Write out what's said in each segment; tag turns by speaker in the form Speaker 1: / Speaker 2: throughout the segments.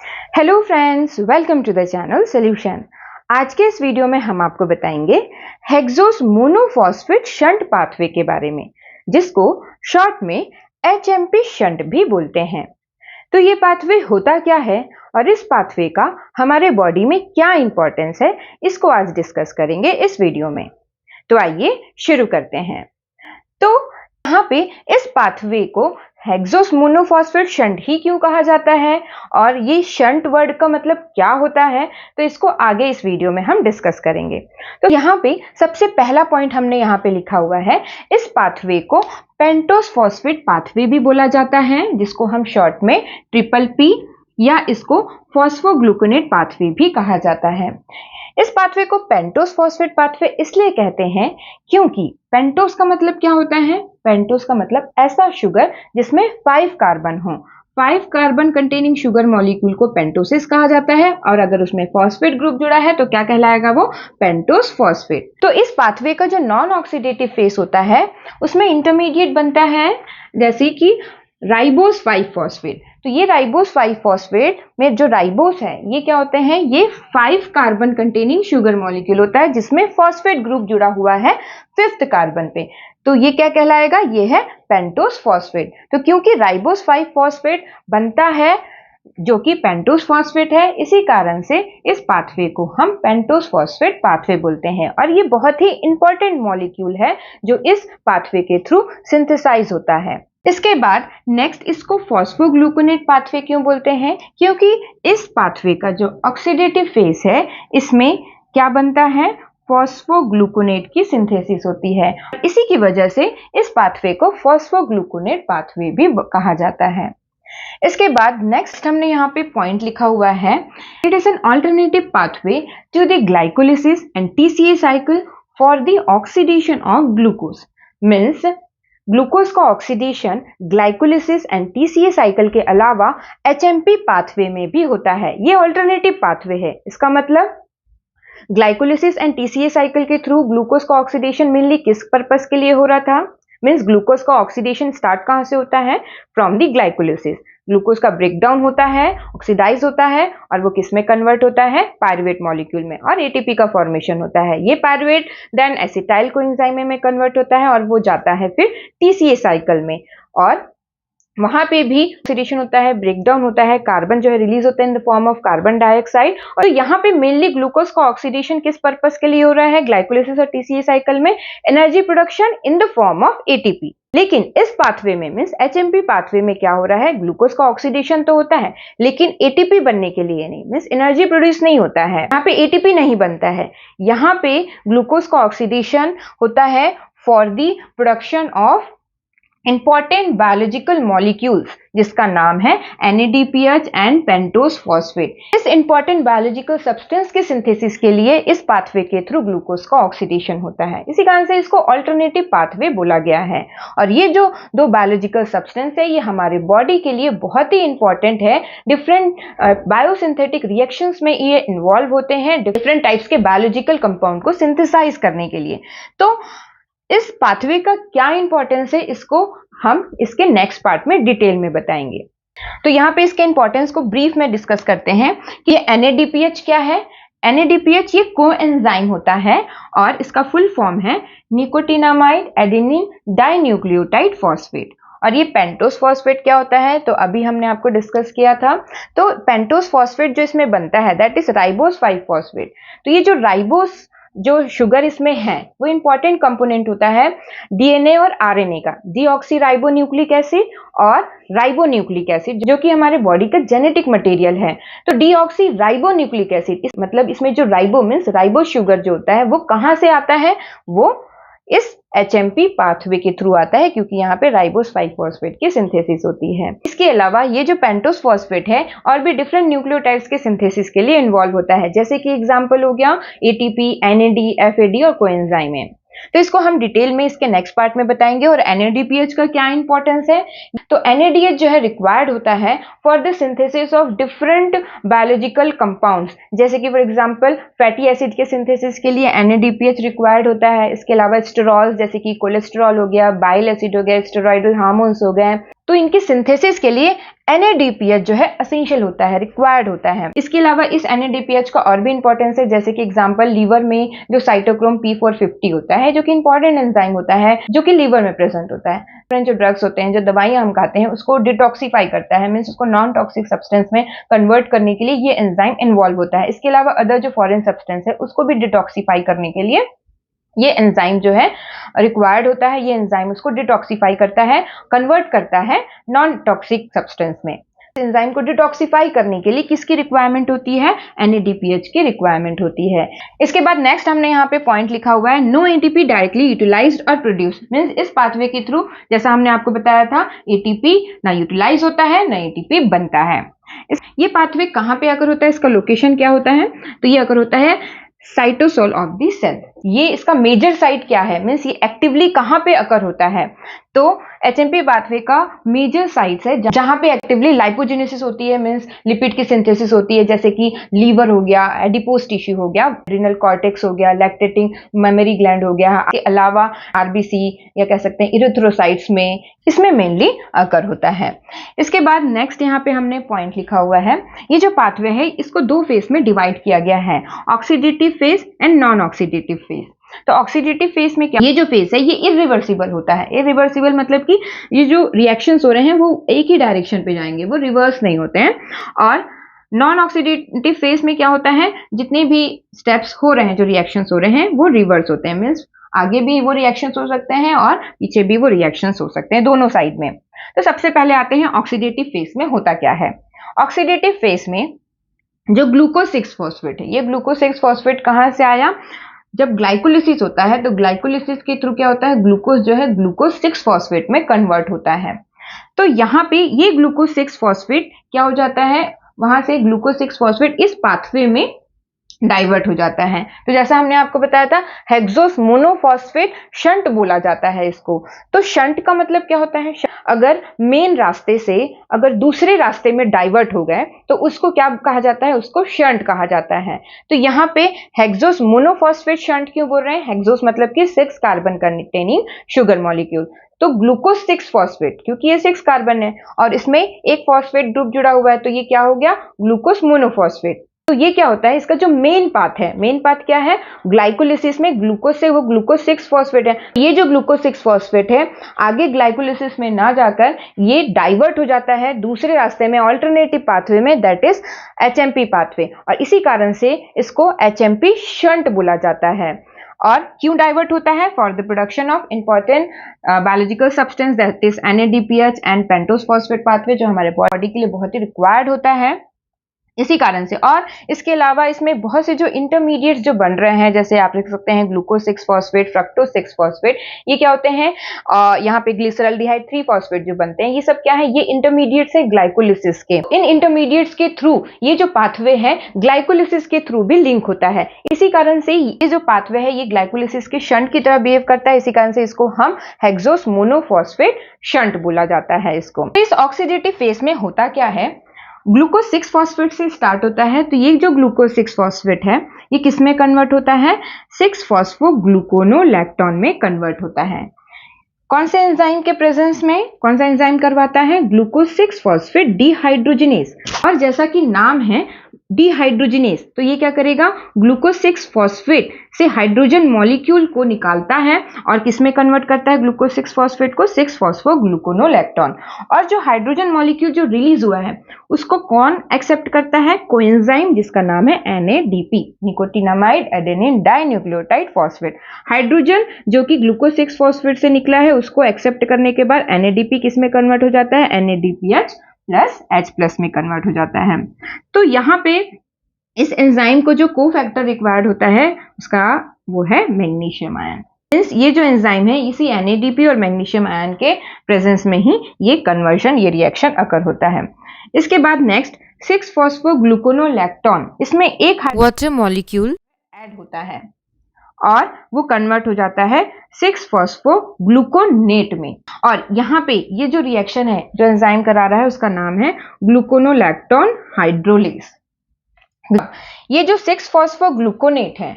Speaker 1: Hello friends, welcome to the channel solution. आज के इस वीडियो में हम आपको बताएंगे हेक्सोस मोनोफॉस्फेट शंट पाथवे के बारे में, जिसको शॉर्ट में एचएमपी शंट भी बोलते हैं। तो ये पाथवे होता क्या है और इस पाथवे का हमारे बॉडी में क्या इंपॉर्टेंस है, इसको आज डिस्कस करेंगे इस वीडियो में। तो आइए शुरू करते हैं। तो यहाँ पे इस पाथवे को हेक्सोस मोनोफॉस्फेट शंट ही क्यों कहा जाता है और ये शंट वर्ड का मतलब क्या होता है, तो इसको आगे इस वीडियो में हम डिस्कस करेंगे। तो यहाँ पे सबसे पहला पॉइंट हमने यहाँ पे लिखा हुआ है, इस पाथवे को पेंटोस फॉस्फेट पाथवे भी बोला जाता है, जिसको हम शॉर्ट में ट्रिपल पी या इसको फॉस्फोग्लूकोनेट पाथवे भी कहा जाता है। इस पाथवे को पेंटोस फॉस्फेट पाथवे इसलिए कहते हैं क्योंकि पेंटोस का मतलब क्या होता है? पेंटोस का मतलब ऐसा शुगर जिसमें 5 कार्बन हो। 5 कार्बन कंटेनिंग शुगर मॉलिक्यूल को पेंटोसिस कहा जाता है, और अगर उसमें फॉस्फेट ग्रुप जुड़ा है तो क्या कहलाएगा वो? Pentose phosphate. तो इस पाथवे का जो नॉन ऑक्सीडेटिव फेस होता है उसमें इंटरमीडिएट बनता है, जैसे कि राइबोस 5 फॉस्फेट। तो ये राइबोस 5 फॉस्फेट में जो राइबोस है ये क्या होते हैं? ये 5 कार्बन कंटेनिंग शुगर मॉलिक्यूल होता है जिसमें फॉस्फेट ग्रुप जुड़ा हुआ है 5th कार्बन पे। तो ये क्या कहलाएगा? ये है पेंटोस फॉस्फेट। तो क्योंकि राइबोस 5 फॉस्फेट बनता है जो कि पेंटोस फॉस्फेट है, इसी कारण से इस पाथवे को हम पेंटोस फॉस्फेट पाथवे बोलते हैं। और ये बहुत ही इंपॉर्टेंट मॉलिक्यूल है जो इस पाथवे के थ्रू सिंथेसाइज होता है। इसके बाद नेक्स्ट इसको फॉस्फोग्लूकोनेट पाथवे क्यों बोलते हैं? क्योंकि इस पाथवे का जो ऑक्सीडेटिव फेस है इसमें क्या बनता है? फॉस्फोग्लूकोनेट की सिंथेसिस होती है। इसी की वजह से इस पाथवे को फॉस्फोग्लूकोनेट पाथवे भी कहा जाता है। इसके बाद नेक्स्ट हमने यहाँ पे पॉइंट लिखा हुआ है, it is an alternative pathway to the glycolysis and TCA cycle for the oxidation of glucose. Means glucose का oxidation glycolysis and TCA cycle के अलावा एचएमपी पाथवे में भी होता है। ये अल्टरनेटिव पाथवे है। इसका मतलब ग्लाइकोलिसिस एंड टीसीए साइकिल के थ्रू ग्लूकोज का ऑक्सीडेशन मेनली किस पर्पस के लिए हो रहा था? मीन्स ग्लूकोज का ऑक्सीडेशन स्टार्ट कहां से होता है? From the glycolysis. ग्लूकोज का ब्रेकडाउन होता है, ऑक्सीडाइज होता है, और वो किस में कन्वर्ट होता है? पायरुवेट मॉलिक्यूल में, और एटीपी का फॉर्मेशन होता है। ये पायरुवेट देन एसिटाइल कोएंजाइम में कन्वर्ट होता है और वो जाता है फिर टीसीए साइकिल में, और वहां पे भी ऑक्सीडेशन होता है, ब्रेकडाउन होता है, कार्बन जो है रिलीज होता है in the form of carbon dioxide. और यहाँ पे मेनली ग्लूकोज का ऑक्सीडेशन किस पर्पस के लिए हो रहा है? ग्लाइकोलिसिस और टीसीए साइकिल में energy production in the form of ATP. लेकिन इस पाथवे में मींस एचएमपी पाथवे में क्या हो रहा है? ग्लूकोज का ऑक्सीडेशन तो होता है लेकिन एटीपी बनने के लिए नहीं, मींस एनर्जी प्रोड्यूस नहीं होता है। यहाँ पे एटीपी नहीं बनता है, यहाँ पे ग्लूकोज का ऑक्सीडेशन होता है for the production of important biological molecules, जिसका नाम है NADPH एंड पेंटोस फॉस्फेट। इस इंपॉर्टेंट बायोलॉजिकल सब्सटेंस के सिंथेसिस के लिए इस पाथवे के थ्रू ग्लूकोज का ऑक्सीडेशन होता है। इसी कारण से इसको अल्टरनेटिव पाथवे बोला गया है। और ये जो दो बायोलॉजिकल सब्सटेंस है ये हमारे बॉडी के लिए बहुत ही इंपॉर्टेंट है। डिफरेंट बायोसिंथेटिक रिएक्शंस में ये इन्वॉल्व होते हैं डिफरेंट टाइप्स के बायोलॉजिकल कंपाउंड को सिंथेसाइज करने के लिए। तो इस पाथवे का क्या इंपॉर्टेंस है, इसको हम इसके नेक्स्ट पार्ट में डिटेल में बताएंगे। तो यहाँ पे इसके इंपॉर्टेंस को ब्रीफ में डिस्कस करते हैं कि ये NADPH क्या है। NADPH ये कोएंजाइम होता है और इसका फुल फॉर्म है निकोटिनामाइड एडेनिन डाइन्यूक्लियोटाइड फॉस्फेट। और ये पेंटोस फॉस्फेट क्या होता है, तो अभी हमने आपको डिस्कस किया था। तो पेंटोस फॉस्फेट जो इसमें बनता है दैट इज राइबोस 5 फॉस्फेट। तो ये जो राइबोस जो शुगर इसमें है वो इंपॉर्टेंट कंपोनेंट होता है डीएनए और आरएनए का, डीऑक्सी राइबो न्यूक्लिक एसिड और राइबो न्यूक्लिक एसिड, जो कि हमारे बॉडी का जेनेटिक मटेरियल है। तो डीऑक्सी राइबो न्यूक्लिक एसिड मतलब इसमें जो राइबो मीन्स राइबो शुगर जो होता है वो कहां से आता है? वो इस एचएमपी पाथवे के थ्रू आता है, क्योंकि यहाँ पे राइबोस 5 फॉस्फेट की सिंथेसिस होती है। इसके अलावा ये जो पेंटोस फॉस्फेट है और भी डिफरेंट न्यूक्लियोटाइड्स के सिंथेसिस के लिए इन्वॉल्व होता है, जैसे कि एग्जांपल हो गया एटीपी, NAD, FAD और कोएंजाइम है। तो इसको हम डिटेल में इसके नेक्स्ट पार्ट में बताएंगे। और NADPH का क्या इंपॉर्टेंस है, तो NADH जो है रिक्वायर्ड होता है for the synthesis of different biological compounds, जैसे कि फॉर एग्जांपल फैटी एसिड के सिंथेसिस के लिए NADPH रिक्वायर्ड होता है। इसके अलावा स्टेरॉल्स जैसे कि कोलेस्ट्रॉल हो गया, बाइल एसिड हो गया, स्टेरॉइडल हार्मोन्स हो गए, तो इनकी सिंथेसिस के लिए NADPH जो है एसेंशियल होता है, रिक्वायर्ड होता है। इसके अलावा इस NADPH का और भी इंपॉर्टेंस है, जैसे कि एग्जांपल लीवर में जो साइटोक्रोम P450 होता है, जो कि इंपॉर्टेंट एंजाइम होता है, जो कि लीवर में प्रेजेंट होता है। जो ड्रग्स होते हैं, जो दवाइयां हम खाते हैं, उसको डिटॉक्सिफाई करता है, मींस उसको नॉन टॉक्सिक सब्सटेंस में कन्वर्ट करने के लिए ये एंजाइम इन्वॉल्व होता है। इसके अलावा अदर जो फॉरेन सब्सटेंस है उसको भी डिटॉक्सिफाई करने के लिए ये एंजाइम जो है रिक्वायर्ड होता है। ये एंजाइम उसको डिटॉक्सिफाई करता है, कन्वर्ट करता है नॉन टॉक्सिक सब्सटेंस में। एंजाइम को डिटॉक्सिफाई करने के लिए किसकी रिक्वायरमेंट होती है? NADPH की रिक्वायरमेंट होती है। इसके बाद नेक्स्ट हमने यहाँ पे पॉइंट लिखा हुआ है, नो एटीपी डायरेक्टली यूटिलाइज्ड और प्रोड्यूस, मींस इस पाथवे के थ्रू जैसा हमने आपको बताया था, एटीपी ना यूटिलाइज होता है ना एटीपी बनता है। ये पाथवे कहाँ पे अगर होता है, इसका लोकेशन क्या होता है? तो ये अगर होता है साइटोसोल ऑफ द सेल। ये इसका मेजर साइट क्या है, मींस ये एक्टिवली कहां पे अकर होता है? तो HMP पाथवे का मेजर साइट्स है जहां पे एक्टिवली लाइपोजेनेसिस होती है, मींस लिपिड की सिंथेसिस होती है, जैसे कि लीवर हो गया, एडिपोज टिश्यू हो गया, एड्रिनल कॉर्टेक्स हो गया, लैक्टेटिंग मेमोरी ग्लैंड हो गया, इसके अलावा RBC या कह सकते हैं इरिथ्रोसाइट्स में, इसमें मेनली अकर होता है। इसके बाद नेक्स्ट यहाँ पे हमने पॉइंट लिखा हुआ है, ये जो पाथवे है इसको दो फेज में डिवाइड किया गया है, oxidative phase and non oxidative phase. तो ऑक्सीडेटिव फेज में क्या, ये जो फेज है ये इरिवर्सिबल होता है। इरिवर्सिबल मतलब कि ये जो रिएक्शंस हो रहे हैं वो एक ही डायरेक्शन पे जाएंगे, वो रिवर्स नहीं होते हैं। और नॉन ऑक्सीडेटिव फेज में क्या होता है, जितने भी स्टेप्स हो रहे हैं, जो रिएक्शंस हो रहे हैं वो रिवर्स होते हैं, मींस आगे भी वो रिएक्शंस हो सकते हैं और पीछे भी वो रिएक्शंस हो सकते हैं, दोनों साइड में। तो सबसे पहले आते हैं ऑक्सीडेटिव फेज में होता क्या है। ऑक्सीडेटिव फेज में जो ग्लूकोज 6 फॉस्फेट है, ये ग्लूकोज 6 फॉस्फेट कहां से आया? जब ग्लाइकोलिसिस होता है तो ग्लाइकोलिसिस के थ्रू क्या होता है, ग्लूकोज जो है ग्लूकोज 6 फॉस्फेट में कन्वर्ट होता है। तो यहाँ पे ये ग्लूकोज 6 फॉस्फेट क्या हो जाता है, वहां से ग्लूकोज 6 फॉस्फेट इस पाथवे में डाइवर्ट हो जाता है। तो जैसा हमने आपको बताया था, हेक्सोस मोनोफॉस्फेट शंट बोला जाता है इसको। तो शंट का मतलब क्या होता है, अगर मेन रास्ते से अगर दूसरे रास्ते में डाइवर्ट हो गए तो उसको क्या कहा जाता है, उसको शंट कहा जाता है। तो यहाँ पे हेक्सोस मोनोफॉस्फेट शंट क्यों बोल रहे हैं? हेक्सोस मतलब कि 6 कार्बन कंटेनिंग शुगर मॉलिक्यूल। तो ग्लूकोज 6 फॉस्फेट, क्योंकि ये 6 कार्बन है और इसमें एक फॉस्फेट ग्रुप जुड़ा हुआ है, तो ये क्या हो गया, ग्लूकोज मोनोफॉस्फेट। तो ये क्या होता है, इसका जो मेन पाथ है, मेन पाथ क्या है, ग्लाइकोलिसिस में ग्लूकोज से वो ग्लूकोज 6 फॉस्फेट है। ये जो ग्लूकोज 6 फॉस्फेट है आगे ग्लाइकोलिसिस में ना जाकर ये डाइवर्ट हो जाता है दूसरे रास्ते में, ऑल्टरनेटिव पाथवे में, दैट इज HMP पाथवे। और इसी कारण से इसको HMP शंट बोला जाता है। और क्यों डाइवर्ट होता है? For the production of important biological substance that is NADPH and pentose phosphate pathway, जो हमारे बॉडी के लिए बहुत ही रिक्वायर्ड होता है, इसी कारण से। और इसके अलावा इसमें बहुत से जो इंटरमीडिएट्स जो बन रहे हैं, जैसे आप लिख सकते हैं ग्लूकोज 6 फॉस्फेट, फ्रक्टोज 6 फॉस्फेट, ये क्या होते हैं, यहाँ पे ग्लिसरॉल्डिहाइड 3 फॉस्फेट जो बनते हैं, ये सब क्या है, ये इंटरमीडिएट्स है ग्लाइकोलिसिस के। इन इंटरमीडिएट्स के थ्रू ये जो पाथवे है ग्लाइकोलिसिस के थ्रू भी लिंक होता है। इसी कारण से ये जो पाथवे है ये ग्लाइकोलिसिस के शंट की तरह बिहेव करता है। इसी कारण से इसको हम हेक्सोस मोनोफॉस्फेट शंट बोला जाता है इसको। इस ऑक्सीडेटिव फेज में होता क्या है, ग्लूकोज 6 फॉस्फेट से स्टार्ट होता है। तो ये जो ग्लूकोज 6 फॉस्फेट है ये किस में कन्वर्ट होता है, 6 फॉस्फोग्लूकोनोलैक्टोन में कन्वर्ट होता है। कौन से एंजाइम के प्रेजेंस में, कौन सा एंजाइम करवाता है, ग्लूकोज 6 फॉस्फेट डिहाइड्रोजिनेज। और जैसा कि नाम है डिहाइड्रोजिनेज, तो ये क्या करेगा, ग्लूकोज 6 फॉस्फेट से हाइड्रोजन मॉलिक्यूल को निकालता है और किसमें कन्वर्ट करता है ग्लूकोज 6 फॉस्फेट को, 6 फॉस्फोग्लूकोनोलैक्टोन। और जो हाइड्रोजन मॉलिक्यूल जो रिलीज हुआ है उसको कौन एक्सेप्ट करता है, कोएंजाइम जिसका नाम है NADP, nicotinamide adenine dinucleotide phosphate. Hydrogen जो कि ग्लूकोज 6 फॉस्फेट से निकला है उसको एक्सेप्ट करने के बाद NADP किसमें कन्वर्ट हो जाता है, NADPH प्लस H+ में कन्वर्ट हो जाता है। तो यहाँ पे इस एंजाइम को जो कोफैक्टर रिक्वायर्ड होता है उसका वो है मैग्नीशियम आयन। ये जो एंजाइम है इसी NADP और मैग्नीशियम आयन के प्रेजेंस में ही ये कन्वर्शन, ये रिएक्शन अकर होता है। इसके बाद नेक्स्ट 6 फॉस्फोग्लूकोनोलैक्टोन, इसमें एक वाटर मॉलिक्यूल ऐड होता है और वो कन्वर्ट हो जाता है 6 फॉस्फोग्लूकोनेट में। और यहाँ पे ये जो रिएक्शन है जो एंजाइम करा रहा है उसका नाम है ग्लूकोनोलैक्टोन हाइड्रोलेज। ये जो 6 फॉस्फोग्लूकोनेट है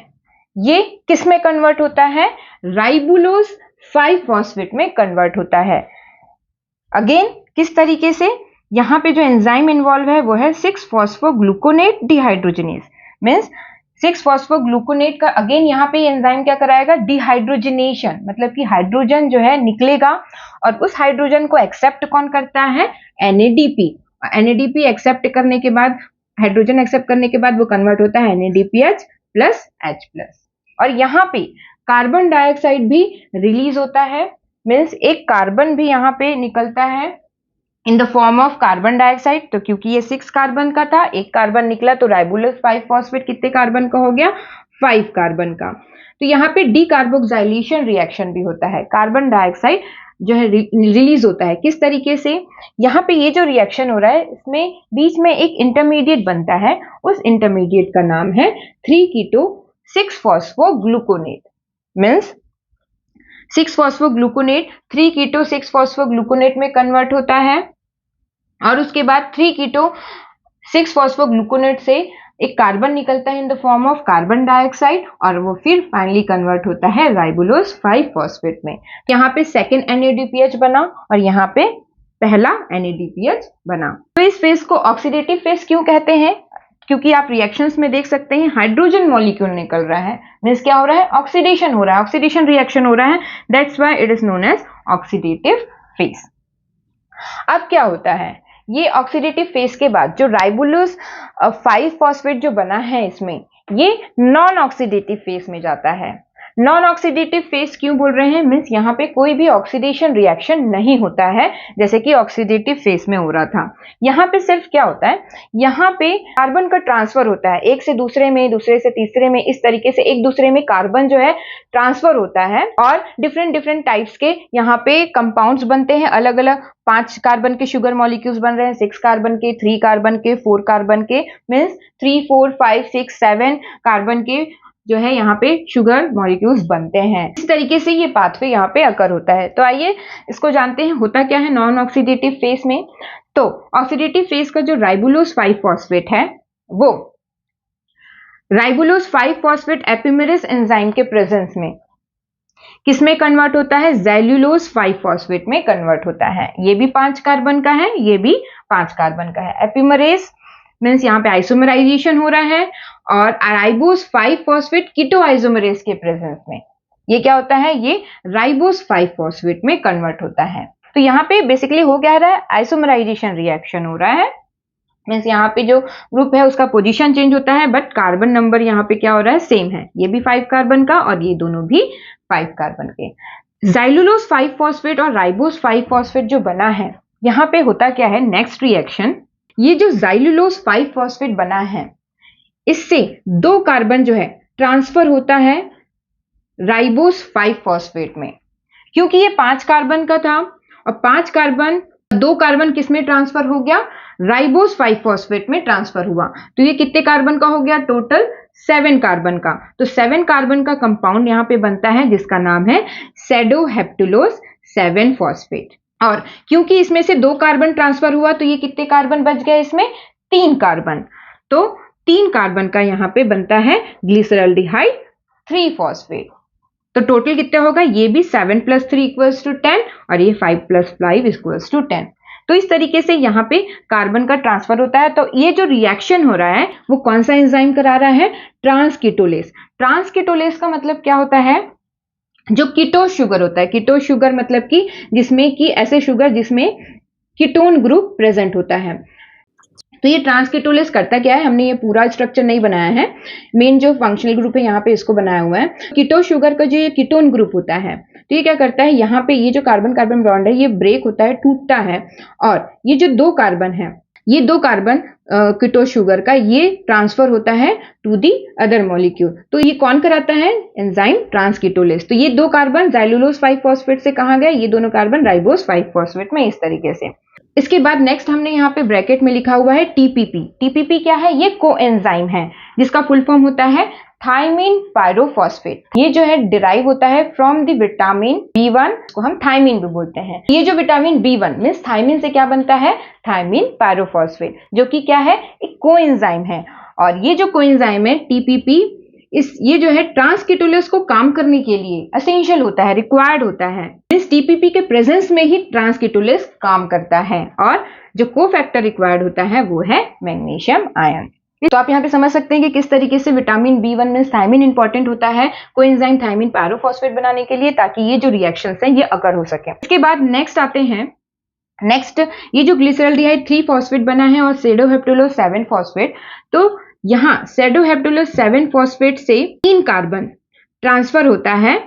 Speaker 1: ये किस में कन्वर्ट होता है, राइबुलोज 5 फॉस्फेट में कन्वर्ट होता है। अगेन किस तरीके से, यहाँ पे जो एंजाइम इन्वॉल्व है वो है 6-फॉस्फोग्लूकोनेट डिहाइड्रोजिनेज। मीन्स 6-फॉस्फोग्लूकोनेट का अगेन यहाँ पे एंजाइम क्या कराएगा, डिहाइड्रोजिनेशन, मतलब कि हाइड्रोजन जो है निकलेगा और उस हाइड्रोजन को एक्सेप्ट कौन करता है, NADP। NADP एक्सेप्ट करने के बाद, हाइड्रोजन एक्सेप्ट करने के बाद वो कन्वर्ट होता है NADPH प्लस H+। और यहाँ पे कार्बन डाइऑक्साइड भी रिलीज होता है, मीन्स एक कार्बन भी यहाँ पे निकलता है in the form of carbon dioxide. तो क्योंकि ये 6 कार्बन का था, एक कार्बन निकला तो राइबोलोस 5-फॉस्फेट कितने कार्बन का हो गया, 5 कार्बन का। तो यहाँ पे डीकार्बोक्सिलेशन रिएक्शन भी होता है, कार्बन डाइऑक्साइड जो है रिलीज होता है। किस तरीके से, यहाँ पे ये जो रिएक्शन हो रहा है इसमें बीच में एक इंटरमीडिएट बनता है, उस इंटरमीडिएट का नाम है 3-कीटो 6-फॉस्फोग्लूकोनेट। मीन्स 6-फॉस्फोग्लूकोनेट 3-कीटो 6-फॉस्फोग्लूकोनेट में कन्वर्ट होता है और उसके बाद 3-कीटो 6-फॉस्फोग्लूकोनेट से एक कार्बन निकलता है in the form of carbon dioxide और वो फिर फाइनली कन्वर्ट होता है राइबोलोस 5-फॉस्फेट में। यहाँ पे सेकेंड NADPH बना और यहाँ पे पहला NADPH बना। तो इस फेज को ऑक्सीडेटिव फेज क्यों कहते हैं, क्योंकि आप रिएक्शंस में देख सकते हैं हाइड्रोजन मॉलिक्यूल निकल रहा है, मींस क्या हो रहा है, ऑक्सीडेशन हो रहा है, ऑक्सीडेशन रिएक्शन हो रहा है, that's why it is known as oxidative phase. अब क्या होता है, ये ऑक्सीडेटिव फेज के बाद जो राइबोलोस 5-फॉस्फेट जो बना है इसमें, ये नॉन ऑक्सीडेटिव फेज में जाता है। नॉन ऑक्सीडेटिव फेज क्यों बोल रहे हैं, मीन्स यहाँ पे कोई भी ऑक्सीडेशन रिएक्शन नहीं होता है जैसे कि ऑक्सीडेटिव फेज में हो रहा था। यहाँ पे सिर्फ क्या होता है, यहाँ पे कार्बन का ट्रांसफर होता है एक से दूसरे में, दूसरे से तीसरे में, इस तरीके से एक दूसरे में कार्बन जो है ट्रांसफर होता है और डिफरेंट टाइप्स के यहाँ पे कंपाउंड्स बनते हैं, अलग अलग 5 कार्बन के शुगर मॉलिक्यूल्स बन रहे हैं, 6 कार्बन के, 3 कार्बन के, 4 कार्बन के, मीन्स 3, 4, 5, 6, 7 कार्बन के जो है यहाँ पे शुगर मॉलिक्यूल्स बनते हैं। इस तरीके से ये पाथवे यहाँ पे अकर होता है। तो आइए इसको जानते हैं होता क्या है नॉन ऑक्सीडेटिव फेज में। तो ऑक्सीडेटिव फेज का जो राइबोलोस 5-फॉस्फेट है वो राइबोलोस 5-फॉस्फेट एपिमेरेज एंजाइम के प्रेजेंस में किसमें कन्वर्ट होता है, ज़ैल्यूलोज 5-फॉस्फेट में कन्वर्ट होता है। ये भी 5 कार्बन का है, ये भी 5 कार्बन का है। एपिमेरेज मीन्स यहाँ पे आइसोमराइजेशन हो रहा है और राइबोस 5-फॉस्फेट कीटो आइसोमरेज के प्रेजेंस में ये क्या होता है, ये राइबोस 5-फॉस्फेट में कन्वर्ट होता है। तो यहाँ पे बेसिकली हो क्या रहा है, आइसोमराइजेशन रिएक्शन हो रहा है, मीन्स यहाँ पे जो ग्रुप है उसका पोजीशन चेंज होता है बट कार्बन नंबर यहाँ पे क्या हो रहा है, सेम है, ये भी 5 कार्बन का और ये दोनों भी 5 कार्बन के। ज़ैल्यूलोज 5-फॉस्फेट और राइबोस 5-फॉस्फेट जो बना है, यहाँ पे होता क्या है, नेक्स्ट रिएक्शन, ये जो ज़ैल्यूलोज 5-फॉस्फेट बना है इससे 2 कार्बन जो है ट्रांसफर होता है राइबोस 5-फॉस्फेट में, क्योंकि ये 5 कार्बन का था और 5 कार्बन 2 कार्बन किस में ट्रांसफर हो गया, राइबोस 5-फॉस्फेट में ट्रांसफर हुआ। तो ये कितने कार्बन का हो गया, टोटल 7 कार्बन का। तो 7 कार्बन का कंपाउंड यहाँ पे बनता है जिसका नाम है सेडोहेप्टुलोज 7-फॉस्फेट। और क्योंकि इसमें से 2 कार्बन ट्रांसफर हुआ तो ये कितने कार्बन बच गए, इसमें 3 कार्बन। तो 3 कार्बन का यहाँ पे बनता है ग्लिसरॉल्डिहाइड 3-फॉस्फेट। तो टोटल कितना होगा, ये भी 7 + 3 = 10 और ये 5 + 5 = 10। तो इस तरीके से यहाँ पे कार्बन का ट्रांसफर होता है। तो ये जो रिएक्शन हो रहा है वो कौन सा एंजाइम करा रहा है, ट्रांसकीटोलेज। ट्रांसकीटोलेज का मतलब क्या होता है, जो कीटोस शुगर होता है, कीटोस शुगर मतलब कि जिसमें कि ऐसे शुगर जिसमें कीटोन ग्रुप प्रेजेंट होता है। तो ये ट्रांसकीटोलेज करता क्या है, हमने ये पूरा स्ट्रक्चर नहीं बनाया है, मेन जो फंक्शनल ग्रुप है यहाँ पे इसको बनाया हुआ है। कीटोस शुगर का जो ये कीटोन ग्रुप होता है तो ये क्या करता है, यहाँ पे ये जो कार्बन कार्बन बॉन्ड है ये ब्रेक होता है, टूटता है और ये जो 2 कार्बन है, ये 2 कार्बन कीटोस शुगर का ये ट्रांसफर होता है टू दी अदर मॉलिक्यूल। तो ये कौन कराता है, एंजाइम ट्रांसकीटोलेज। तो ये 2 कार्बन ज़ैल्यूलोज 5-फॉस्फेट से कहाँ गए, ये दोनों कार्बन राइबोस 5-फॉस्फेट में, इस तरीके से। इसके बाद नेक्स्ट हमने यहाँ पे ब्रैकेट में लिखा हुआ है TPP। TPP क्या है, ये कोएंजाइम है जिसका फुल फॉर्म होता है थायमीन पायरोफॉस्फेट। ये जो है डिराइव होता है फ्रॉम द विटामिन B1 को हम थायमीन भी बोलते हैं। ये जो विटामिन B1 मीन्स थायमीन से क्या बनता है, थायमीन पायरोफॉस्फेट, जो कि क्या है, एक कोएंजाइम है। और ये जो कोएंजाइम है TPP ये जो है ट्रांसकीटोलेज को काम करने के लिए एसेंशियल होता है, रिक्वायर्ड होता है। इस टीपीपी के प्रेजेंस में ही ट्रांसकीटोलेज काम करता है और जो कोफैक्टर रिक्वायर्ड होता है वो है मैग्नीशियम आयन। तो आप यहाँ पे समझ सकते हैं कि किस तरीके से विटामिन B1 में थायमिन इंपॉर्टेंट होता है कोएंजाइम थायमिन पायरोफॉस्फेट बनाने के लिए, ताकि ये जो रिएक्शंस हैं ये अकर हो सके। इसके बाद नेक्स्ट आते हैं, नेक्स्ट ये जो ग्लिसरल्डिहाइड 3 फॉस्फेट बना है और सेडोहेप्टुलोज 7 फॉस्फेट, तो यहाँ सेडोहेप्टुलोज 7 फॉस्फेट से 3 कार्बन ट्रांसफर होता है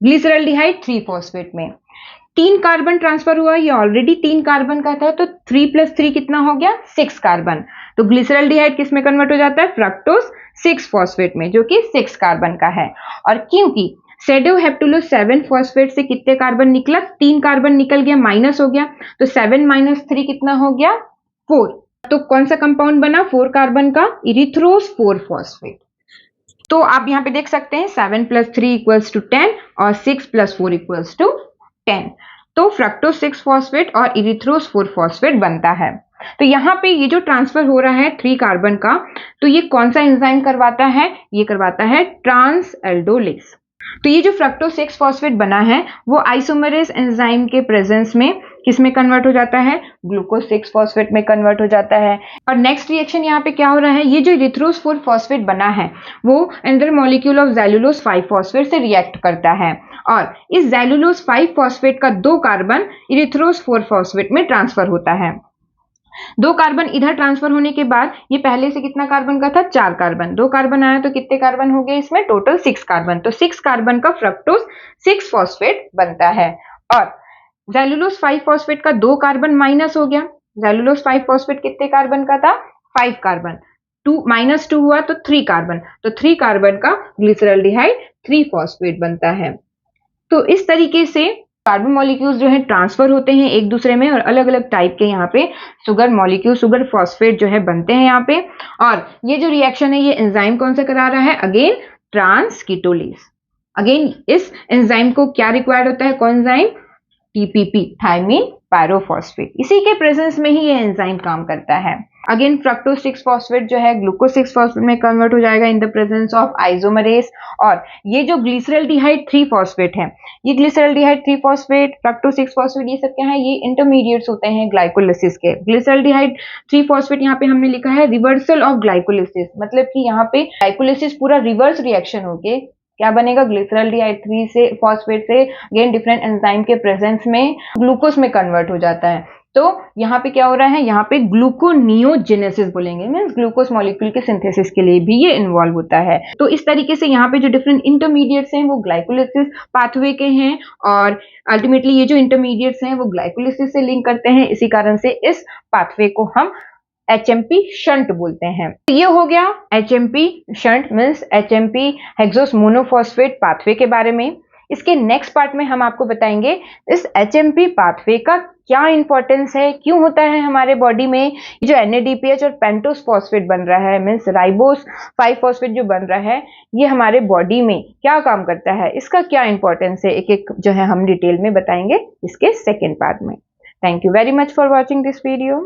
Speaker 1: ग्लिसरल्डिहाइड 3 फॉस्फेट में। 3 कार्बन ट्रांसफर हुआ, ये ऑलरेडी 3 कार्बन का था, तो 3 + 3 कितना हो गया 6 कार्बन। तो ग्लिसरल्डिहाइड किस में कन्वर्ट हो जाता है, फ्रक्टोज 6 फॉस्फेट में, जो कि 6 कार्बन का है। और क्योंकि सेडोहेप्टुलोज 7 फॉस्फेट से कितने कार्बन निकला, 3 कार्बन निकल गया, माइनस हो गया, तो 7 - 3 कितना हो गया 4। तो कौन सा कंपाउंड बना 4 कार्बन का, इरिथ्रोज 4 फॉस्फेट। तो आप यहां पे देख सकते हैं 7 + 3 = 10 और 6 + 4 = 10। तो फ्रक्टोज 6 फॉस्फेट और इरिथ्रोज 4 फॉस्फेट बनता है। तो यहाँ पे ये जो ट्रांसफर हो रहा है 3 कार्बन का, तो ये कौन सा एंजाइम करवाता है, ये करवाता है ट्रांसएल्डोलेज। तो ये जो फ्रक्टोज 6 फॉस्फेट बना है वो आइसोमेरेज एंजाइम के प्रेजेंस में किस में कन्वर्ट हो जाता है, ग्लूकोज 6 फॉस्फेट में कन्वर्ट हो जाता है। और नेक्स्ट रिएक्शन यहाँ पे क्या हो रहा है, ये जो इरिथ्रोज 4 फॉस्फेट बना है वो अंदर मॉलिक्यूल ऑफ ज़ैलुलोज 5 फॉस्फेट से रिएक्ट करता है और इस ज़ैलुलोज 5 फॉस्फेट का 2 कार्बन इरिथ्रोज 4 फॉस्फेट में ट्रांसफर होता है। 2 कार्बन इधर ट्रांसफर होने के बाद ये पहले से कितना कार्बन का था, 4 कार्बन, 2 कार्बन आया तो कितने कार्बन हो गए इसमें, टोटल 6 कार्बन। तो 6 कार्बन का फ्रक्टोज 6 फॉस्फेट बनता है और ज़ैलुलोज 5 फॉस्फेट का 2 कार्बन माइनस हो गया। ज़ैलुलोज 5 फॉस्फेट कितने कार्बन का था, 5 कार्बन, 2 - 2 हुआ तो 3 कार्बन, तो 3 कार्बन का ग्लिसरल्डिहाइड 3 फॉस्फेट बनता है। तो इस तरीके से कार्बन मॉलिक्यूल्स जो है ट्रांसफर होते हैं एक दूसरे में और अलग अलग टाइप के यहाँ पे शुगर मॉलिक्यूल, शुगर फॉस्फेट जो है बनते हैं यहाँ पे। और ये जो रिएक्शन है ये एंजाइम कौन सा करा रहा है, अगेन ट्रांसकीटोलेज। अगेन इस एंजाइम को क्या रिक्वायर्ड होता है, कौन एंजाइम, टीपीपी थायमिन पायरोफॉस्फेट, इसी के प्रेजेंस में ही ये एंजाइम काम करता है। अगेन फ्रक्टोज 6 फॉस्फेट जो है ग्लूकोज 6 फॉस्फेट में कन्वर्ट हो जाएगा in the presence of isomerase. और ये जो ग्लिसरल्डिहाइड 3 फॉस्फेट है, ये ग्लिसरल्डिहाइड 3 फॉस्फेट, फ्रक्टोज 6 फॉस्फेट, ये सब क्या है, ये इंटरमीडिएट्स होते हैं ग्लाइकोलिसिस के। ग्लिसरल्डिहाइड 3 फॉस्फेट यहाँ पे हमने लिखा है रिवर्सल ऑफ ग्लाइकोलिसिस, मतलब कि यहाँ पे ग्लाइकोलिसिस पूरा रिवर्स रिएक्शन होके क्या बनेगा, ग्लिसरल्डिहाइड 3 से फॉस्फेट से अगेन डिफरेंट एंजाइम के प्रेजेंस में ग्लूकोज में कन्वर्ट हो जाता है। तो यहाँ पे क्या हो रहा है, यहाँ पे ग्लूकोनियोजेनेसिस बोलेंगे, मींस ग्लूकोज मॉलिक्यूल के सिंथेसिस के लिए भी ये इन्वॉल्व होता है। तो इस तरीके से यहाँ पे जो डिफरेंट इंटरमीडिएट्स हैं वो ग्लाइकोलिसिस पाथवे के हैं और अल्टीमेटली ये जो इंटरमीडिएट्स हैं वो ग्लाइकोलिसिस से लिंक करते हैं। इसी कारण से इस पाथवे को हम HMP शंट बोलते हैं। तो ये हो गया HMP shunt means HMP hexose monophosphate pathway के बारे में। इसके नेक्स्ट पार्ट में हम आपको बताएंगे इस HMP पाथवे का क्या इंपॉर्टेंस है, क्यों होता है हमारे बॉडी में, ये जो NADPH और पेंटोस फॉस्फेट बन रहा है मींस राइबोस 5 फॉस्फेट जो बन रहा है, ये हमारे बॉडी में क्या काम करता है, इसका क्या इंपॉर्टेंस है, एक एक जो है हम डिटेल में बताएंगे इसके सेकेंड पार्ट में। Thank you very much for watching this video.